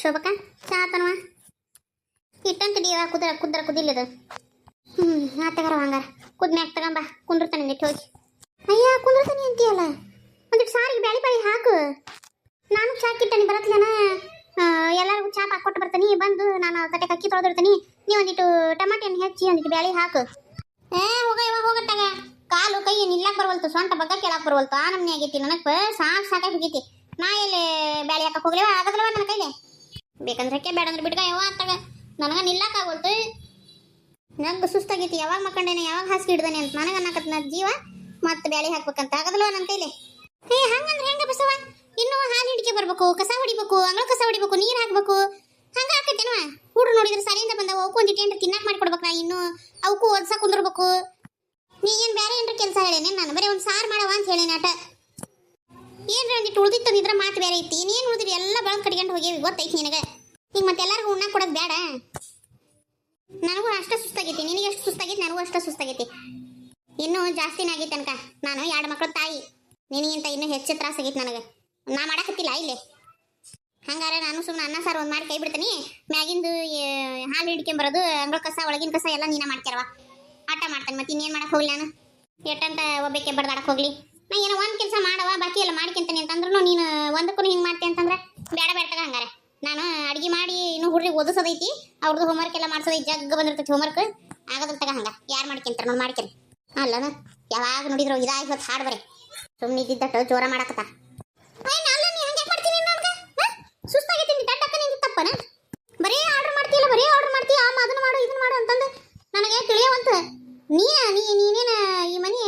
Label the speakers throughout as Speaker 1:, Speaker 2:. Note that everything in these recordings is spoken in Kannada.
Speaker 1: ಶೋಭಕ್ಕ ಚಾ ಆತನವ ಇಟ್ಟಂತ ಡಿವ ಕುದಿಲ್ಲದು ಆತಗಾರ ಹಂಗಾರ ಕುದ್ಮ್ಯಾಗ ತಗೊಂಬ ಕುಂದಿರ್ತಾನೆ ನಿಟ್ಟು ಹೋಗಿ. ಅಯ್ಯ ಕುಂದಿರ್ತಾನೆ ಅಂತೀಯಲ್ಲ, ಒಂದಿಟ್ಟು ಸಾರಿಗೆ ಬ್ಯಾಳಿ ಹಾಕು. ನಾನು ಚಾ ಕಿಟ್ಟನಿ ಬರತ್ಲೇನ, ಎಲ್ಲರಿಗೂ ಚಾ ಕೊಟ್ಟು ಬರ್ತಾನೆ. ಬಂದು ನಾನು ಕಟ್ಟೆ ಅಕ್ಕಿ ತೊಳೆದಿರ್ತೀನಿ, ನೀವು ಒಂದಿಟ್ಟು ಟಮಾಟೆ ಹಣ್ಣು ಹೆಚ್ಚಿ ಒಂದಿಟ್ಟು ಬ್ಯಾಳಿ ಹಾಕು. ಹೋಗತ್ತಾಗ ಕಾಲು ಕೈ ನಿಲ್ಲಕ್ಕೆ ಬರವಲ್ತು, ಸ್ವಂತ ಬಗ್ಗ ಕೇಳಕ್ಕೆ ಬರವಲ್ತು. ಆ ನಮ್ನೆ ಆಗೈತಿ ನನಗೆ, ಸಾಕಾಗಿ ಹೋಗೈತಿ. ನಾ ಎಲ್ಲಿ ಬ್ಯಾಳಿ ಹಾಕಕ್ಕೆ ಹೋಗ್ಲೇವ ಆಗದ್ರವ ನನ್ನ ಕೈಲಿ. ಬೇಕಂದ್ರೆ ಬೇಡ ಅಂದ್ರೆ ಬಿಡ್ಗ ಯಾವ ಅತ್ತಾಗ ನನಗೆ ನಿಲ್ಲಕ್ಕಾಗೋಲ್ತು. ನಂಗೆ ಸುಸ್ತಾಗೈತಿ, ಯಾವಾಗ ಮಕ್ಕಂಡೇನೆ ಯಾವಾಗ ಹಾಸಿಗೆ ಹಿಡ್ದಾನೆ ಅಂತ ನನಗೆ ಅನ್ನಕತ್ ನನ್ನ ಜೀವ. ಮತ್ತೆ ಬ್ಯಾಳಿ ಹಾಕ್ಬೇಕಂತ ಆಗದಲ್ವ ನನ್ನ ಕೈಲಿ. ಹಂಗಂದ್ರೆ ಹೆಂಗ ಬಸವ, ಇನ್ನು ಹಾಲು ಹಿಡಿಕೆ ಬರ್ಬೇಕು, ಕಸ ಹೊಡಿಬೇಕು, ಅಂಗಳ ಕಸ ಹೊಡಿಬೇಕು, ನೀರು ಹಾಕ್ಬೇಕು, ಹಂಗ ಹಾಕತ್ತೇನವ. ಹುಡ್ರು ನೋಡಿದ್ರೆ ಸರಿಯಿಂದ ಬಂದವು, ಅವಕ್ಕೂ ಒಂದಿಟ್ಟು ಏನ್ರ ತಿನ್ನಕ್ ಮಾಡ್ಕೊಡ್ಬೇಕು. ನಾ ಇನ್ನು ಅವಕ್ಕೂ ಓದ್ಸಾ ಕುಂದಿರ್ಬೇಕು. ನೀ ಏನು ಬೇರೆ ಏನ್ರ ಕೆಲಸ ಹೇಳೇನೆ, ನಾನು ಬರೀ ಒಂದು ಸಾರು ಮಾಡವ ಅಂತ ಹೇಳೇನೆ ಆಟ. ಏನ್ರ ಒಂದಿಟ್ಟು ಉಳ್ದಿತ್ತು ನಿದ್ರ ಮಾತು ಬೇರೆ ಐತಿ. ಇನ್ನೇನು ಉಳಿದ್ರಿ ಎಲ್ಲ ಬೆಳಗ್ಗೆ ಕಟ್ಕೊಂಡು ಹೋಗ್ಯವಿ, ಗೊತ್ತೈತಿ ನಿನಗೆ. ಈಗ ಮತ್ತೆ ಎಲ್ಲರಿಗೂ ಉಣ್ಣಾಕ್ ಕೊಡೋದು ಬೇಡ. ನನಗೂ ಅಷ್ಟ ಸುಸ್ತಾಗೈತಿ, ನಿನಗೆ ಎಷ್ಟು ಸುಸ್ತಾಗೈತಿ ನನಗೂ ಅಷ್ಟ ಸುಸ್ತಾಗೈತಿ. ಇನ್ನೂ ಜಾಸ್ತಿನೇ ಆಗೈತೆ ಅನ್ಕ. ನಾನು 2 ಮಕ್ಕಳ ತಾಯಿ, ನಿನಗಿಂತ ಇನ್ನೂ ಹೆಚ್ಚು ತ್ರಾಸ ಆಗೈತಿ ನನಗೆ. ನಾ ಮಾಡಕತ್ತಿಲ್ಲ ಇಲ್ಲಿ. ಹಂಗಾರೆ ನಾನು ಸುಮ್ಮನೆ ಅನ್ನ ಸಾರು ಒಂದು ಮಾಡಿ ಕೈ ಬಿಡ್ತೀನಿ. ಮ್ಯಾಗಿಂದು ಹಾಲು ಹಿಡ್ಕೊಂಬರೋದು, ಅಂಗಳ ಕಸ ಒಳಗಿನ ಕಸ ಎಲ್ಲ ನೀನ ಮಾಡ್ಕ್ಯಾರವ. ಆಟ ಮಾಡ್ತಾನೆ, ಮತ್ತೆ ಇನ್ನೇನು ಮಾಡಕ್ಕೆ ಹೋಗ್ಲಿ ನಾನು. ಎಟ್ಟಂತ ಒಬ್ಬಕ್ಕೆ ಬಡ್ದಾಡಕ್ಕೆ ಹೋಗ್ಲಿ. ನಾ ಏನೋ ಒಂದು ಕೆಲಸ ಮಾಡವ, ಬಾಕಿ ಎಲ್ಲ ಮಾಡ್ಕೊಂತಾನೆ ಅಂತಂದ್ರೂ ನೀನು ಒಂದಕ್ಕೂ ಹಿಂಗೆ ಮಾಡ್ತೀನಿ ಅಂತಂದ್ರೆ ಬೇಡ ತಗ. ಹಂಗಾರೆ ನಾನು ಅಡುಗೆ ಮಾಡಿ ಇನ್ನೂ ಹುಡ್ರಿಗೆ ಓದಿಸೋದೈತಿ, ಅವ್ರದ್ದು ಹೋಮ್ವರ್ಕ್ ಎಲ್ಲ ಮಾಡ್ಸೋದೈತಿ. ಜಗ್ ಬಂದಿರ್ತೈತಿ ಹೋಮ್ವರ್ಕ್, ಆಗೋದ್ರ ತಗ. ಹಂಗ ಯಾರು ಮಾಡ್ಕೊಂತಾರೆ ನೋಡಿ ಮಾಡ್ಕೇರಿ. ಅಲ್ಲನ ಯಾವಾಗ ನೋಡಿದ್ರು ಇದಾಗಿ ಹೊತ್ತು ಹಾಡು ಬರೀ ಸುಮ್ಮನೆ ಇದ್ದಿದ್ದಟ್ಟು ಜೋರ ಮಾಡಕತ್ತ. ಸುಸ್ತಾಗೈತಿ, ತಪ್ಪನ ಬರೀ ಆರ್ಡರ್ ಮಾಡ್ತೀಯಲ್ಲ, ಬರೀ ಆರ್ಡರ್ ಮಾಡ್ತೀಯ. ಅದನ್ನ ಮಾಡು ಇದನ್ನ ಮಾಡು ಅಂತಂದು ನನಗೆ ತಿಳಿಯವಂತ. ನೀನೇನು ಈ ಮನೆ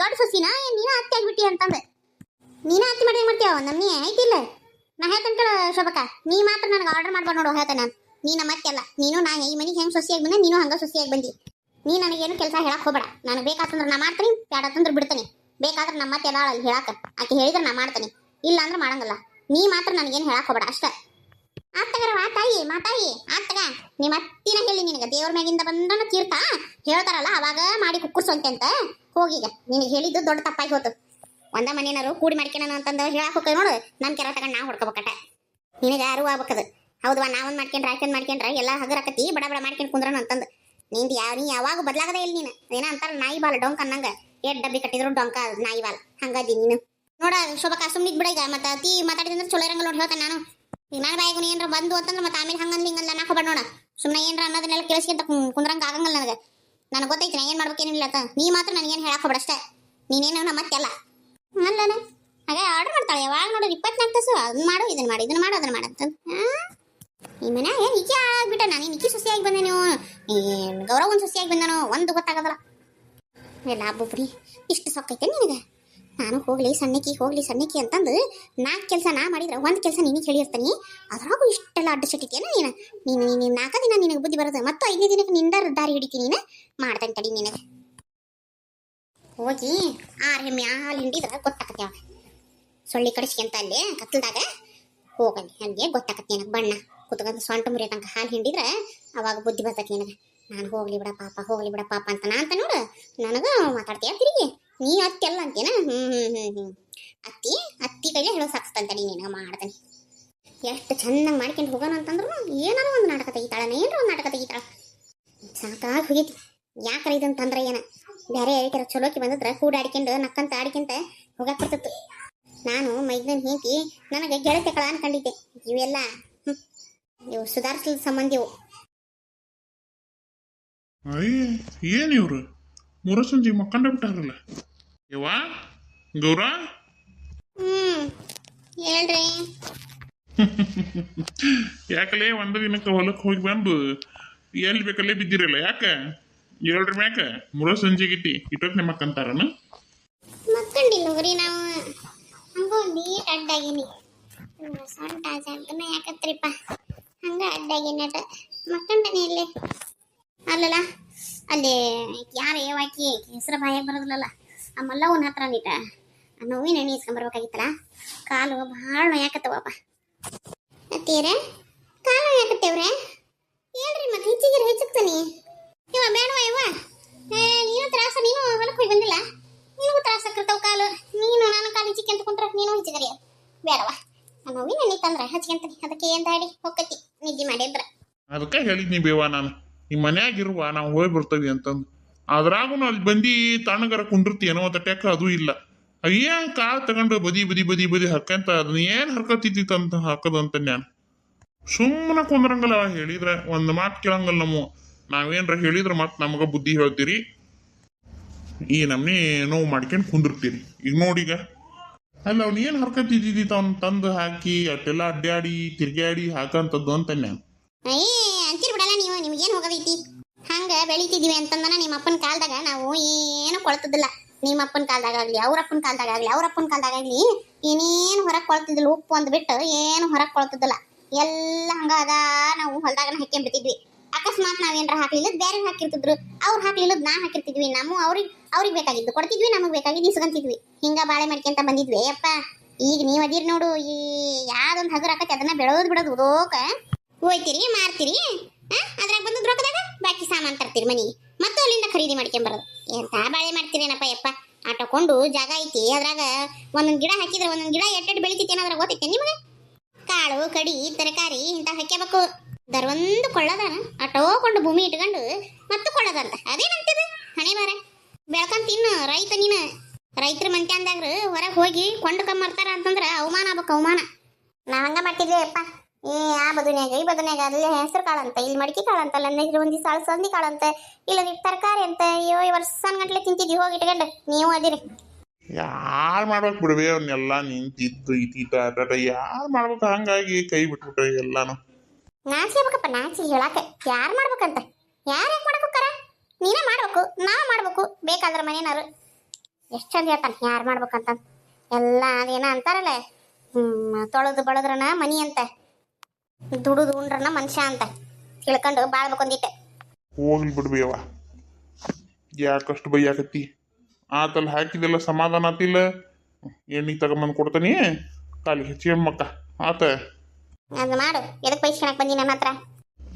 Speaker 1: ದೊಡ್ಡ ಸೊಸಿನ, ನೀನ ಅತ್ತಿ ಆಗ್ಬಿಟ್ಟಿ ಅಂತಂದು. ನೀನ ಅತ್ತಿ ಮಾಡಿ ಮಾಡ್ತೀವ ನಮ್ಮನೆ ಐತಿಲ್ಲ. ನಾ ಹೇಳ್ತೇನೆ ಕೇಳ ಶೋಭಕ್ಕ, ನೀ ಮಾತ್ರ ನನಗೆ ಆರ್ಡರ್ ಮಾಡ್ಬಾರ್ದು ನೋಡು. ಹೇಳ್ತೇನೆ ನಾನು, ನೀನ ಮತ್ತೆಲ್ಲ ನೀನು. ನಾ ಈ ಮನೆಗೆ ಹೆಂಗೆ ಸೊಸಿಯಾಗಿ ಬಂದೆ, ನೀನು ಹಂಗೆ ಸೊಸಿಯಾಗಿ ಬಂದಿ. ನೀ ನನಗೇನು ಕೆಲಸ ಹೇಳಕ್ ಹೋಗ್ಬೇಡ. ನಾನು ಬೇಕಾತಂದ್ರೆ ನಾ ಮಾಡ್ತೀನಿ, ಬೇಡತ್ತಂದ್ರೆ ಬಿಡ್ತೀನಿ. ಬೇಕಾದ್ರೆ ನಮ್ಮ ಮತ್ತೆ ಎಲ್ಲ ಅಲ್ಲಿ ಹೇಳಕ್ಕೆ ಆಕೆ ಹೇಳಿದ್ರೆ ನಾ ಮಾಡ್ತೀನಿ, ಇಲ್ಲ ಅಂದ್ರೆ ಮಾಡಂಗಿಲ್ಲ. ನೀ ಮಾತ್ರ ನನಗೇನು ಹೇಳಕ್ ಹೋಗ್ಬೇಡ ಅಷ್ಟೇ. ಆತಗರ ಮಾತಾಯಿ ಆತಗ. ನಿಮ್ಮ ಅತ್ತಿನ ಹೇಳಿ ನಿನಗೆ ದೇವ್ರ ಮ್ಯಾಗಿಂದ ಬಂದನ ತೀರ್ಥ ಹೇಳ್ತಾರಲ್ಲ, ಅವಾಗ ಮಾಡಿ ಕುಕ್ಕರ್ಸೊಂತೆ ಅಂತ ಹೋಗೀಗ. ನಿನಗೆ ಹೇಳಿದ್ದು ದೊಡ್ಡ ತಪ್ಪಾಗಿ ಹೋತು. ಒಂದ ಮನೇನಾರು ಕೂಡಿ ಮಾಡ್ಕೊಣ ಅಂತಂದು ಹೇಳಕ್ ಹೋಗ್ತೇವೆ ನೋಡು. ನನ್ನ ಕೆರ ತಗೊಂಡು ನಾ ಹೊಡ್ಕೋಬೇಕಟ. ನಿನಗೆ ಯಾರು ಆಗ್ಬೇಕದು. ಹೌದವಾ, ನಾವೊಂದು ಮಾಡ್ಕೊಂಡ್ರೆ ಎಲ್ಲ ಹಗರಕತಿ ಬಡ ಮಾಡ್ಕೊಂಡು ಕುಂದ್ರನ ಅಂತಂದು. ನೀ ಯಾವಾಗ ಬದಲಾಗದೇ ಇಲ್ಲ ನೀನು. ಏನೋ ಅಂತಾರ ನಾಯಿ ಬಾಲ ಡೊಂಕ್ ಅನ್ನಂಗ. ಎಡ್ ಡಬ್ಬಿ ಕಟ್ಟಿದ್ರು ಡೊಂಕ ನಾಯಿ ಬಾಲ ಹಂಗಾದಿ ನೀನು. ನೋಡ ಶೋಭಕ್ಕ, ಸುಮ್ಮನಿದ್ ಬಿಡ. ಈಗ ಮತ್ತೆ ಅತಿ ಮಾತಾಡಿದ್ರೆ ಚಲೋ ಇರಂಗಿಲ್ಲ ನೋಡಿ ಹೇಳ್ತೇನೆ ನಾನು. ಈಗ ನನ್ನ ಬಾಯಿಗೂ ಏನ್ರ ಬಂದು ಅಂತಂದ್ರೆ ಮತ್ತೆ ಆಮೇಲೆ ಹಂಗಂದ್ ಹಿಂಗಲ್ಲ ನಾಕೋಬೇಡ ನೋಡ. ಸುಮ್ಮನೆ ಏನ್ರ ಅನ್ನೋದನ್ನೆಲ್ಲ ಕೇಳಿಸ್ಕೊಂತ ಕುಂದ್ರಂಗ ಆಗಂಗಿಲ್ಲ ನನಗೆ. ನನಗೆ ಗೊತ್ತೈತಿ ನಾ ಏನು ಮಾಡ್ಬೇಕೇನಿಲ್ಲ ಅಂತ. ನೀ ಮಾತ್ರ ನನಗೇನು ಹೇಳಕ್ ಹೋಗ್ಬೇಡ ಅಷ್ಟೇ. ನೀನೇನು ನಮ್ಮ ಮತ್ತೆ ಅಲ್ಲ ಅಲ್ಲನ. ಹಾಗೆ ಆರ್ಡರ್ ಮಾಡ್ತಾಳೆ ಯಾವಾಗ ನೋಡೋದು 24 ತಾಸು. ಅದನ್ನ ಮಾಡು ಇದನ್ನ ಮಾಡು ಅಂತ. ಈ ಮನೆ ಏನು ನಿಕ್ಕಿ ಆಗ್ಬಿಟ್ಟ. ನಾನು ನಿಕ್ಕಿ ಸೊಸೆಯಾಗಿ ಬಂದೆ, ನೀವು ಗೌರವ ಒಂದು ಸೊಸೆಯಾಗಿ ಬಂದನು ಒಂದು ಗೊತ್ತಾಗೋದಲ್ಲ. ಎಲ್ಲ ಹಬ್ಬೊಬ್ರಿ ಇಷ್ಟು ಸೊಕ್ಕೈತೆ ನಿನಗೆ. ನಾನು ಹೋಗ್ಲಿ ಸಣ್ಣಕ್ಕಿ ಅಂತಂದು 4 ಕೆಲಸ ನಾ ಮಾಡಿದ್ರೆ 1 ಕೆಲಸ ನಿನಗೆ ಹೇಳಿರ್ತಾನೆ. ಅದ್ರಾಗೂ ಇಷ್ಟೆಲ್ಲ ಅಡ್ಡ ಸಟ್ಟಿಕೇನ ನೀನು 4 ದಿನ ನಿನಗೆ ಬುದ್ಧಿ ಬರೋದು. ಮತ್ತು 5ನೇ ದಿನಕ್ಕೆ ನಿಂದ ದಾರಿ ಹಿಡಿತೀನಿ. ನೀನು ಮಾಡ್ತಾನೆ ತಡಿ. ನಿನಗೆ ಹೋಗಿ 6 ಎಮ್ಮೆ ಹಾಲು ಹಿಂಡಿದ್ರೆ ಗೊತ್ತಾಕತ್ತೆ. ಅವಾಗ ಸೊಳ್ಳಿ ಕಡಿಸ್ಕೊಂತ ಅಲ್ಲಿ ಕತ್ತಲ್ದಾಗ ಹೋಗಲಿ, ಹಂಗೆ ಗೊತ್ತಾಕತ್ತೆ ನಿನಗೆ. ಬಣ್ಣ ಕುತ್ಕೊಂಡು ಸೊಂಟ ಮುರಿಯೋ ತನಕ ಹಾಲು ಹಿಂಡಿದ್ರೆ ಅವಾಗ ಬುದ್ಧಿ ಬರ್ತೈತಿ ನಿನಗೆ. ನಾನು ಹೋಗ್ಲಿ ಬಿಡ ಪಾಪ ಅಂತ ನಾ ಅಂತ ನೋಡು. ನನಗೆ ಮಾತಾಡ್ತೀಯ ತಿರುಗಿ. ನೀ ಅತ್ತಿ ಅಲ್ಲ ಅಂತೇನ? ಅತ್ತಿ ಕೈಲೇ ಹೇಳೋ ಸಾಕ್ಸ್ತಂತಡಿ. ನಿನಗೆ ಮಾಡ್ತಾನೆ ಎಷ್ಟು ಚೆನ್ನಾಗಿ ಮಾಡ್ಕೊಂಡು ಹೋಗೋಣ ಅಂತಂದ್ರು ಏನಾರ ಒಂದು ನಾಟಕ ತೆಗಿತಾಳ. ಸಾಕಾಗಿ ಹೋಗೈತಿ. ಯಾಕರ ಇದಂತಂದ್ರೆ ಏನ ಬೇರೆ ಹೇಳ್ತಾರ. ಚಲೋಕಿ ಬಂದಿದ್ರೆ ಕೂಡ ಆಡ್ಕೊಂಡು ನಕ್ಕಂತ ಆಡ್ಕೊಂತ ಹೋಗಕ್ಕೆ ಬರ್ತಿತ್ತು. ನಾನು ಮೈದನ್ ಹೇಂತಿ ನನಗೆ ಗೆಳತಿ ಕಳ ಅನ್ಕೊಂಡಿದ್ದೆ. ಇವೆಲ್ಲ ಇವು ಸುಧಾರಿಸಲ ಸಂಬಂಧ. ಇವು
Speaker 2: ಏನ್ ಇವ್ರು ಮುರಸಂಜಿ ಮಕ್ಕಂಡ ಬಿಟ್ಟಾರಲ್ಲ. ಯವ್ವಾ ಗೌರ,
Speaker 1: ಹೇಳ್ರಿ.
Speaker 2: ಯಾಕಲೇ ಒಂದು ದಿನಕ್ಕೆ ಹೊಲಕ್ಕೆ ಹೋಗಿ ಬಂದು ಎಲ್ಲಿ ಬೇಕಲ್ಲೇ ಬಿದ್ದಿರಲ್ಲ. ಯಾಕ ಹೇಳ್ರಿ ಮ್ಯಾಕ ಮುರಸಂಜಿಗಿಟ್ಟಿ ಇಟ್ಟೋಕ್ ಮಕ್ಕಂತಾರನ?
Speaker 1: ಮಕ್ಕಂಡಿಲ್ಲ ಹೋಗ್ರಿ. ನಾವು ಹಂಗ ನೀಟ್ ಅಡ್ಡಾಗಿನಿ. ಸೊಂಟ ಜಗ್ಗನ ಯಾಕತ್ರಿಪ್ಪ ಹಂಗ ಅಡ್ಡಾಗಿನ ಮಕ್ಕಂಡನೆ ಇಲ್ಲಿ. ಅಲ್ಲಲ್ಲ ಅಲ್ಲಿ ಯಾರು ಏವಾಕಿ ಹೆಸರು ಬಾಯಾಗ ಬರೋದಿಲ್ಲಲ್ಲ, ಆ ಮಲ್ಲವನ ಹತ್ರ ನೀಟ ನೋವಿನ ಎಣ್ಣೆ ಇಸ್ಕೊಂಬರ್ಬೇಕಾಗಿತ್ತಲ್ಲ. ಕಾಲು ಭಾಳ ನೋಯಾಕತ್ತವಪ್ಪ. ಅತ್ತೀರ ಕಾಲು ನೋಯಾಕತ್ತೇವ್ರೆ ಹೇಳ್ರಿ. ಮತ್ತೆ ಹೆಚ್ಚಕ್ತಾನೆ ಇವ ಬೇಡವ ಇವ. ನೀನು ತ್ರಾಸ, ನೀನು ಹೊಲಕ್ಕೆ ಹೋಗಿ ಬಂದಿಲ್ಲ, ನಿನಗೂ ತ್ರಾಸ ಆಕಿರ್ತಾವ ಕಾಲು. ನೀನು ನನ್ನ ಕಾಲು ಚಿಕ್ಕಿ ಅಂತ ಬೇಡವಾ ನೋವಿನ ನಿಂತಂದ್ರೆ ಹಚ್ಕೊಂತೀನಿ ಅದಕ್ಕೆ ಏನ್ ದಾಡಿ ಹೊಕ್ಕತಿ ನಿದ್ದೆ ಮಾಡಿದ್ರ.
Speaker 2: ಅದಕ್ಕೆ ಹೇಳಿದ್ನಿ ಬೇವ ನಾನು ನಿಮ್ಮ ಮನ್ಯಾಗಿರುವ ನಾವು ಹೋಗಿ ಬರ್ತೇವಿ ಅಂತಂದು. ಅದ್ರಾಗೂ ಅಲ್ಲಿ ಬಂದು ತಣ್ಣಗರ ಕುಂದಿರ್ತೀಯನೋ ತಟ್ಯಾಕ ಅದು ಇಲ್ಲ. ಅಯ್ಯ ಕಾಲ್ ತಗೊಂಡು ಬದಿ ಬದಿ ಬದಿ ಬದಿ ಹರ್ಕಂತ ಅದನ್ನ ಏನ್ ಹರ್ಕತ್ತಿತ್ತ ಹಾಕದಂತ ನಾನು ಸುಮ್ಮನೆ ಕುಂದ್ರಂಗಲ್ಲ. ಹೇಳಿದ್ರೆ ಒಂದು ಮಾತು ಕೇಳಂಗಲ್ಲ. ನಾವೇನ್ರ ಹೇಳಿದ್ರೆ ಮತ್ತೆ ನಮಗ ಬುದ್ಧಿ ಹೇಳ್ತೀರಿ, ಈ ನಮ್ನಿ ನೋವು ಮಾಡ್ಕೊಂಡು ಕುಂದಿರ್ತೀರಿ. ಈಗ ನೋಡೀಗ ಅಲ್ಲ ಅವ್ನು ಏನು ಹರ್ಕತ್ತಿದ್ದಿ ಅವ್ನು ತಂದು ಹಾಕಿ ಅಟ್ಟೆಲ್ಲ ಅಡ್ಡಾಡಿ ತಿರ್ಗಾಡಿ ಹಾಕಂತದ್ದು ಅಂತ ನಾನು.
Speaker 1: ಅಂತೀರಿ ಬಿಡಲ್ಲ ನೀವು, ನಿಮ್ಗೇನು ಹೋಗದೈತಿ. ಹಂಗ ಬೆಳಿತಿದೀವಿ ಅಂತಂದನ ನಿಮ್ಮ ಅಪ್ಪನ ಕಾಲದಾಗ ನಾವು ಏನು ಕೊಳ್ತದಿಲ್ಲ. ನಿಮ್ಮ ಅಪ್ಪನ ಕಾಲದಾಗಲಿ ಅವ್ರಪ್ಪನ ಕಾಲದಾಗಲಿ ಅವ್ರಪ್ಪನ ಕಾಲದಾಗಲಿ ಏನೇನು ಹೊರಗೆ ಕೊಳ್ತಿದ್ದಿಲ್ಲ. ಉಪ್ಪು ಅಂದ್ಬಿಟ್ಟು ಏನು ಹೊರಗೆ ಕೊಳ್ತಿದ್ದಿಲ್ಲ. ಎಲ್ಲ ಹಂಗ ಅದ ನಾವು ಹೊಲದಾಗನ ಹಾಕ್ಕೊಂಡ್ಬಿಡ್ತಿದ್ವಿ. ಅಕಸ್ಮಾತ್ ನಾವೇನ್ರ ಹಾಕ್ಲಿಲ್ಲ ಬೇರೆ ಹಾಕಿರ್ತಿದ್ರು, ಅವ್ರು ಹಾಕ್ಲಿಲ್ಲ ನಾ ಹಾಕಿರ್ತಿದ್ವಿ. ನಮ್ಮ ಅವ್ರಿಗೆ ಬೇಕಾಗಿದ್ದು ಕೊಡ್ತಿದ್ವಿ, ನಮಗೆ ಬೇಕಾಗಿದ್ದು ಇಸ್ಕೊಂತಿದ್ವಿ. ಹಿಂಗ ಬಾಳೆ ಮಾಡ್ಕೊಂತ ಬಂದಿದ್ವಿ ಅಪ್ಪ. ಈಗ ನೀವು ಅದಿರ್ ನೋಡು, ಈ ಯಾವ್ದೊಂದು ಹಗುರ ಹಾಕತಿ ಅದನ್ನ ಬೆಳೋದು ಬಿಡೋದು ಉದೋಕ ಹೋಯ್ತಿರಿ ಮಾರ್ತೀರಿ. ಅದ್ರಾಗ ಬಂದದ್ ರೊಕ್ಕದಾಗ ಬಾಕಿ ಸಾಮಾನು ತರ್ತೀರಿ ಮನೆಗೆ, ಮತ್ತೆ ಅಲ್ಲಿಂದ ಖರೀದಿ ಮಾಡ್ಕೊಂಬರೋದು. ಎಂತ ಬಾಳೆ ಮಾಡ್ತೀರೇನಪ್ಪ ಯಪ್ಪ. ಆಟಕೊಂಡು ಜಾಗ ಐತಿ, ಅದ್ರಾಗ ಒಂದೊಂದು ಗಿಡ ಹಾಕಿದ್ರೆ ಒಂದೊಂದು ಗಿಡ ಎಟ್ಟೆಟ್ಟು ಬೆಳಿತೈತಿ ಅನ್ನೋದ್ರಾಗ ಗೊತ್ತೈತೆ ನಿಮಗೆ. ಕಾಳು ಕಡಿ ತರಕಾರಿ ಇಂತ ಹಾಕ್ಯಬೇಕು. ದರೊಂದು ಕೊಳ್ಳದಾನ ಅಟೋಕೊಂಡು ಭೂಮಿ ಇಟ್ಕೊಂಡು ಮತ್ತು ಕೊಳ್ಳದಂತ ಅದೇನಂತಿದೆ ಹಣೆ ಬಾರ. ಬೆಳ್ಕೊಂಡ್ ತಿನ್ನು ರೈತ ನೀನು. ರೈತರ ಮಂತ್ಯಾಂದಾಗ ಹೊರಗೆ ಹೋಗಿ ಕೊಂಡು ಕಮ್ಮರ್ತಾರ ಅಂತಂದ್ರೆ ಅವಮಾನ ಆಗ್ಬೇಕು, ಅವಮಾನ. ನಾವ್ ಹಂಗ ಮಾಡ್ತಿದ್ವಿ ಅಪ್ಪ. ಆ ಬದುನ್ಯಾಗ ಈ ಬದುನ್ಯಾಗ ಅಲ್ಲಿ ಹೆಸರು ಕಾಳಂತ, ಇಲ್ಲಿ ಮಡಿಕೆ ಕಾಳಂತ, ಅಲ್ಲ ಒಂದಿ ಸಾಳು ಸಂದಿ ಕಾಳಂತ, ಇಲ್ಲ ತರಕಾರಿ ಅಂತ. ಅಯ್ಯೋ ಈ ವರ್ಷ ತಿಂತಿದ್ವಿ ಹೋಗಿ ಇಟ್ಕೊಂಡು. ನೀವು ಅದಿರಿ
Speaker 2: ಯಾರು ಮಾಡ್ಬೇಕು ಬಿಡ್ವೆ ಅವನ್ನೆಲ್ಲ ನಿಂತಿದ್ದು ಇತೀತ ಯಾರು ಮಾಡ್ಬೇಕು. ಹಂಗಾಗಿ ಕೈ ಬಿಟ್ಬಿಟ್ರೆ ಎಲ್ಲಾನು.
Speaker 1: ನಾಚಿಬೇಕಪ್ಪ, ನಾಚಿ ಹೇಳಾಕ. ಯಾರು ಮಾಡ್ಬೇಕಂತ? ಯಾರು ಯಾಕೆ ಮಾಡಕ್ಕಾರ? ನೀನೇ ಮಾಡ್ಬೇಕು, ನಾವು ಮಾಡ್ಬೇಕು. ಬೇಕಾದ್ರೆ ಮನೇನಾರು ಎಷ್ಟು ಚಂದ ಹೇಳ್ತಾನೆ ಯಾರು ಮಾಡ್ಬೇಕಂತ. ಎಲ್ಲ ಅದೇನ ಅಂತಾರಲ್ಲ, ತೊಳೆದು ಬಳದ್ರನ ಮನಿ ಅಂತ, ದುಡುದು ಉಂಡ್ರನ ಮನುಷ್ಯ ಅಂತ ತಿಳ್ಕೊಂಡು ಬಾಳ್ಬೇಕೊಂದಿಟ್ಟೆ.
Speaker 2: ಹೋಗ್ಲಿ ಬಿಡ್ಬೇವ, ಯಾಕಷ್ಟು ಬೈಯಾಕತ್ತಿ. ಆತಲ್ಲಿ ಹಾಕಿದೆಲ್ಲ ಸಮಾಧಾನ ಆತಿಲ್ಲ. ಎಣ್ಣೆ ತಗೊಂಬಂದು ಕೊಡ್ತಾನೆ ಕಾಲಿಗೆ ಹೆಚ್ಚಿ ಮಕ್ಕ ಆತ.
Speaker 1: ಅದು ಮಾಡು. ಎದಕ್ಕೆ ಬೈಸ್ಕೊಳಕ್ ಬಂದಿ ನನ್ನ ಹತ್ರ?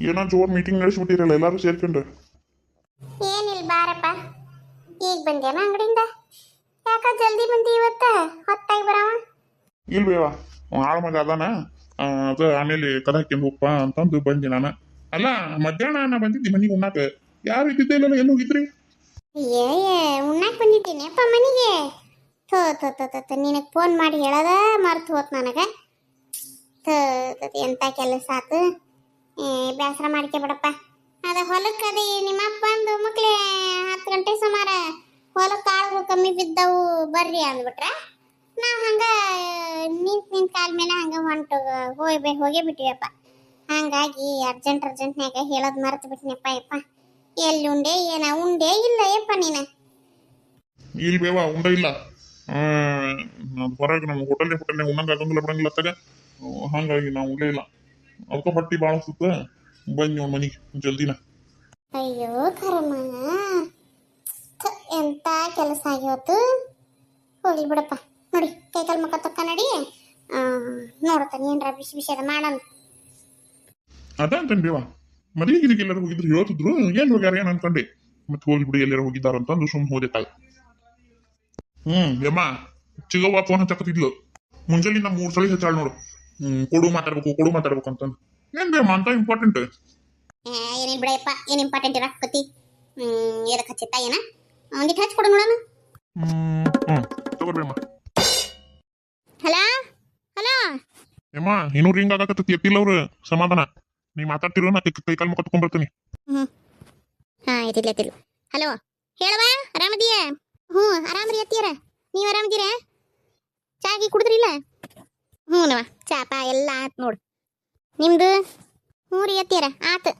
Speaker 2: ಏನೋ ಜೋರ್ ಮೀಟಿಂಗ್ ನಡೆಸ್ಬಿಟ್ಟಿರಲ್ಲ ಎಲ್ಲಾರು ಸೇರ್ಕೊಂಡು.
Speaker 1: ಏನಿಲ್ಲ ಬಾರಪ್ಪ, ಈಗ ಬಂದೇನ ಅಂಗಡಿಯಿಂದ? ಯಾಕ ಜಲ್ದಿ ಬಂದಿ ಇವತ್ತ? ಹೊತ್ತಾಗಿ ಬರವ.
Speaker 2: ಇಲ್ಬೇವ ಆಳ ಮಗ ಅದಾನ, ಅದು ಆಮೇಲೆ ಕದ ಹಾಕ್ಯಂದು ಹೋಗ್ಪ ಅಂತಂದು ಬಂದೆ ನಾನು. ಅಲ್ಲ ಮಧ್ಯಾಹ್ನ ನಾ ಬಂದಿದ್ದಿ ಮನೆಗೆ ಉಣ್ಣಾಕ. ಯಾರು ಇದ್ದಿದ್ದೆ ಇಲ್ಲ, ಎಲ್ಲಿ ಹೋಗಿದ್ರಿ?
Speaker 1: ಏ ಉಣ್ಣಾಕ್ ಬಂದಿದ್ದೀನಿ ಅಪ್ಪ ಮನೆಗೆ. ನಿನಗೆ ಫೋನ್ ಮಾಡಿ ಹೇಳದ ಮರ್ತು ಹೋತ್ ನನಗೆ. ಎಂತ ಕೆಲಸ ಆತು. ಬೇಸರ ಮಾಡ್ಕೊಬೇಡಪ್ಪ. ಅದ ಹೊಲಕ್ಕೆ ಅದೇ ನಿಮ್ಮಪ್ಪ ಅಂದು ಮಕ್ಳೇ 10 ಗಂಟೆ ಸುಮಾರ ಹೊಲಕ್ಕೆ ಕಾಳುಗಳು ಕಮ್ಮಿ ಬಿದ್ದವು ಬರ್ರಿ ಅಂದ್ಬಿಟ್ರ. ನಾವು ಹಂಗ ನಿಂತ ಕಾಲ ಮೇಲೆ ಹಂಗ ಹೊಂಟು ಹೋಗೇ ಬಿಟ್ಟಿವಪ್ಪ. ಹಂಗಾಗಿ ಅರ್ಜೆಂಟ್ನಾಗ ಹೇಳೋದು ಮರ್ತು ಬಿಟ್ಟಿನಪ್ಪ. ಯಪ್ಪ ಎಲ್ಲಿ ಉಂಡೆ ಏನ ಉಂಡೆ ಇಲ್ಲ ಯಪ್ಪ ನೀನು?
Speaker 2: ಇಲ್ಲಿ ಬೇವ ಉಂಡ ಇಲ್ಲ. ಹೊರಗೆ ನಮ್ಮ ಹೋಟೆಲ್ನಾಗ ಉಣ್ಣಂಗ ಆಗಂಗಿಲ್ಲ ಬಿಡಂಗಿಲ್ಲ ಅತ್ತಾಗ. ಹಂಗಾಗಿ ನಾವು ಉಂಡೇ ಇಲ್ಲ. ಅದಕ್ಕೆ ಹೊಟ್ಟಿ ಭಾಳ ಸುತ್ತ ಬನ್ನಿ ಅವ್ನ ಮನೆಗೆ ಜಲ್ದಿನ.
Speaker 1: ಅಯ್ಯೋ ಕರಮ್ಮ, ಎಂತ ಕೆಲಸ ಆಗಿವತ್ತು. ಹೋಗ್ಲಿ ಬಿಡಪ್ಪ. ನೋಡಿ ಕೈಕಾಲು ಮುಖ ತಕ್ಕ ನಡಿ, ನೋಡ್ತಾನೆ ಏನ್ರ ಬಿಸಿ ಬಿಸಿ ಅದ ಮಾಡೋಣ.
Speaker 2: ಅದ ಅಂತೇನು ಬೇವ, ಮದುವೆಗೆ ಎಲ್ಲರೂ ಹೋಗಿದ್ರು ಹೇಳ್ತಿದ್ರು. ಏನ್ ಹೋಗ್ಯಾರ ಏನ್ ಅನ್ಕೊಂಡೆ. ಮತ್ತೆ ಹೋಗಿ ಬಿಡಿ ಎಲ್ಲರೂ ಹೋಗಿದ್ದಾರ ಅಂತಂದು ಸುಮ್ ಹೋದೆ ತಾಳು. ಯಮ್ಮ ಚಿಗವ್ವ ಫೋನ್ ಹಚ್ಚಕತ್ತಿದ್ಲು ಮುಂಜಾನಿಂದ 3 ಸಲ ಹಚ್ಚಾಳ ನೋಡು. ಕೊಡು ಮಾತಾಡ್ಬೇಕು ಅಂತಂದು. ಏನ್ ಬೇಮ್ಮ ಅಂತ ಇಂಪಾರ್ಟೆಂಟ್?
Speaker 1: ಏನೇನ್ ಬಿಡಪ್ಪ, ಏನ್ ಇಂಪಾರ್ಟೆಂಟ್ ಇರಕತ್ತಿ. ಎದಕ್ಕೆ ಹಚ್ಚಿತ್ತ ಏನ? ಒಂದಿಟ್ಟು ಹಚ್ಕೊಡು ನೋಡೋಣ.
Speaker 2: ತಗೋಬೇಮ್ಮ.
Speaker 1: ಹಲೋ ಹಲೋ
Speaker 2: ಯಮ್ಮ ಇನ್ನೂ ರಿಂಗ್ ಆಗಕತ್ತಿ ಎತ್ತಿಲ್ಲ ಅವ್ರು. ಸಮಾಧಾನ, ನೀ ಮಾತಾಡ್ತಿರೋ ನಾ ಕೈ ಕಾಲು ಮುಖ ತಕೊಂಡ್ಬರ್ತೀನಿ.
Speaker 1: ಹಾ ಎತ್ತಿಲ್ಲ. ಹಲೋ ಹೇಳವಾ, ಆರಾಮದಿಯ? ಆರಾಮ್ರಿ ಅತ್ತಿಯರ. ನೀವು ಆರಾಮದಿರ? ಚಾಗಿ ಕುಡಿದ್ರಿಲ್ಲ? ನವ ಚಾಪ ಎಲ್ಲ ಆತ್ ನೋಡು. ನಿಮ್ದು? ರೀ ಅತ್ತಿಯರ ಆತು.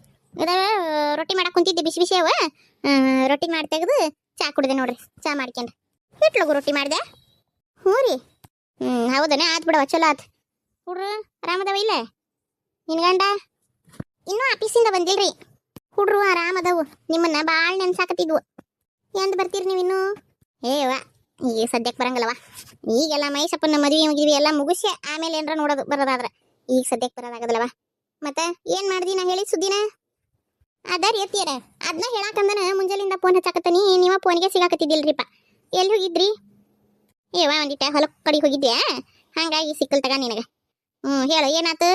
Speaker 1: ರೊಟ್ಟಿ ಮಾಡಕ್ ಕುಂತಿದ್ದೆ, ಬಿಸಿ ಬಿಸಿ ಅವ. ರೊಟ್ಟಿ ಮಾಡಿ ತೆಗೆದು ಚಾ ಕುಡಿದೆ ನೋಡ್ರಿ. ಚಾ ಮಾಡ್ಕೊಂಡ್ರೆ ಹಿಟ್ಲಗು ರೊಟ್ಟಿ ಮಾಡಿದೆ. ರೀ ಹೌದನೇ ಆತ್ ಬಿಡವ, ಚಲೋ ಆತ್. ಹುಡ್ರು ಆರಾಮದವ ಇಲ್ಲ? ನಿನ್ ಗಂಡ ಇನ್ನೂ ಆಫೀಸಿಂದ ಬಂದಿಲ್ರಿ. ಹುಡ್ರು ಆರಾಮದವು. ನಿಮ್ಮನ್ನ ಭಾಳ ನೆನ್ಸಾಕತ್ತಿದ್ವು. ಎಂದ್ ಬರ್ತೀರಿ ನೀವು ಇನ್ನೂ? ವಾ ಈಗ ಸದ್ಯಕ್ಕೆ ಬರಂಗಲ್ಲವ. ಈಗೆಲ್ಲ ಮೈಸಪ್ಪನ ಮದುವೆ ಎಲ್ಲ ಮುಗಿಸಿ ಆಮೇಲೆ ಏನಾರ ನೋಡೋದು ಬರೋದಾದ್ರ. ಈಗ ಸದ್ಯಕ್ಕೆ ಬರೋದಾಗದಲ್ಲವ. ಮತ್ತೆ ಏನ್ ಮಾಡ್ದಿ ನಾ ಹೇಳಿ ಸುದ್ದಿನ? ಅದರಿ ಎತ್ತಿಯರ ಅದನ್ನ ಹೇಳಾಕಂದನ ಮುಂಜಾಲಿಂದ ಫೋನ್ ಹಚ್ಚಾಕತ್ತೀನಿ. ನೀವ ಫೋನ್ಗೆ ಸಿಗಾಕತ್ತಿದ್ದಿಲ್ರಿಪ್ಪ. ಎಲ್ಲಿ ಹೋಗಿದ್ರಿ? ಒಂದಿಟ್ಟ ಹೊಲಕ್ಕೆ ಕಡೆ ಹೋಗಿದ್ದೆ. ಹಂಗಾಗಿ ಸಿಕ್ಕಲ್ ತಗ ನಿನಗೆ ಹೇಳು ಏನಾತು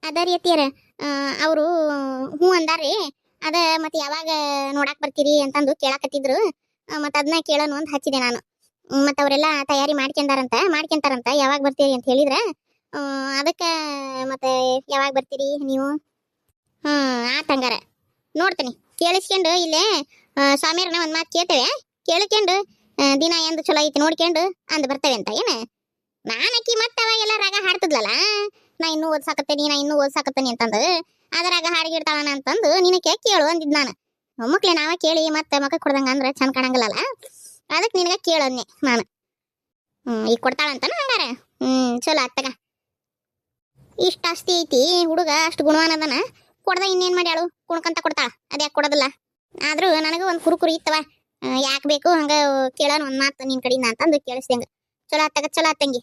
Speaker 1: ಅದ ರೀತಿಯರ ಅವರು ಹ್ಞೂ ಅಂದಾರ್ರಿ ಅದ ಮತ್ತೆ ಯಾವಾಗ ನೋಡಾಕ್ ಬರ್ತೀರಿ ಅಂತಂದು ಕೇಳಾಕತ್ತಿದ್ರು ಮತ್ತೆ ಅದನ್ನ ಕೇಳೋನು ಅಂತ ಹಚ್ಚಿದೆ ನಾನು ಮತ್ತೆ ಅವರೆಲ್ಲ ತಯಾರಿ ಮಾಡ್ಕೊಂತಾರಂತ ಯಾವಾಗ ಬರ್ತೀರಿ ಅಂತ ಹೇಳಿದ್ರ ಅದಕ್ಕೆ ಮತ್ತೆ ಯಾವಾಗ ಬರ್ತೀರಿ ನೀವು ಆತಂಗಾರ ನೋಡ್ತೀನಿ ಕೇಳಿಸ್ಕೊಂಡು ಇಲ್ಲೇ ಸ್ವಾಮಿಯರ್ನ ಒಂದು ಮಾತು ಕೇಳ್ತೇವೆ ಕೇಳ್ಕೊಂಡು ದಿನ ಎಂದು ಚಲೋ ಐತಿ ನೋಡ್ಕೊಂಡು ಅಂದ್ ಬರ್ತೇವೆ ಅಂತ ಏನ ನಾನಕಿ ಮತ್ತೆ ಅವಾಗೆಲ್ಲ ರಾಗ ಹಾಡ್ತಿದ್ಲಲ್ಲ ನಾ ಇನ್ನೂ ಓದ್ಸಾಕತ್ತೇನಿ ಅಂತಂದು ಅದ್ರಾಗ ಹಾಡಿಗಿಡ್ತಾಳನ ಅಂತಂದು ನಿನಗೆ ಕೇಳು ಅಂದಿದ್ ನಾನು ಮಕ್ಳೆ ನಾವ ಕೇಳಿ ಮತ್ತೆ ಮಕ್ಕ ಕೊಡ್ದಂಗ ಅಂದ್ರೆ ಚಂದ ಕಾಣಂಗಿಲ್ಲಲ್ಲ ಅದಕ್ಕೆ ನಿನಗೆ ಕೇಳದ್ನೆ ನಾನು ಈಗ ಕೊಡ್ತಾಳಂತಾನ ಹಂಗಾರ ಚಲೋ ಅತ್ತಗ ಇಷ್ಟ ಆಸ್ತಿ ಐತಿ ಹುಡುಗ ಅಷ್ಟು ಗುಣವಾನದನ ಕೊಡ್ದ ಇನ್ನೇನ್ ಮಾಡ್ಯಾಳು ಕುಣ್ಕಂತ ಕೊಡ್ತಾಳ ಅದ್ಯಾಕೆ ಕೊಡೋದಿಲ್ಲ ಆದ್ರೂ ನನಗೂ ಒಂದು ಕುರುಕುರಿ ಇತ್ತವ ಯಾಕೆ ಬೇಕು ಹಂಗ ಕೇಳೋಣ ಒಂದ್ ಮಾತು ನಿನ್ ಕಡೆಯಿಂದ ಅಂತಂದು ಕೇಳಿಸ್ದಂಗ ಚಲೋ ಅತ್ತಂಗಿ